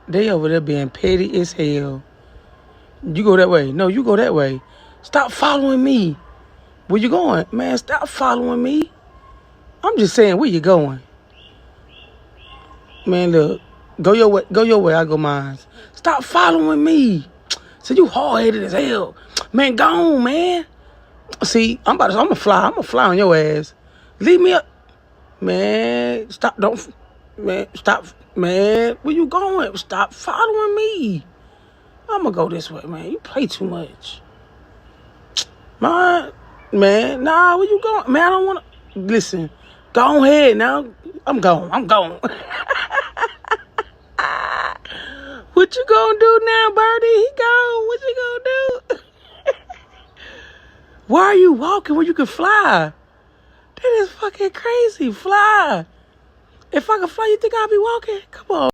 They over there being petty as hell. You go that way. No, you go that way. Stop following me. Where you going? Man, stop following me. I'm just saying, where you going? Man, look. Go your way, I go mine. Stop following me. So you hard-headed as hell. Man, go on, man. See, I'm gonna fly. I'm gonna fly on your ass. Leave me up. Man, stop. Man, stop. Man, where you going? Stop following me. I'm gonna go this way, man. You play too much. Man, nah, where you going? Man, I don't wanna. Listen, go ahead now. I'm going. What you gonna do now, Birdie? He gone. What you gonna do? Why are you walking when you can fly? That is fucking crazy. Fly. If I can fly, you think I'll be walking? Come on.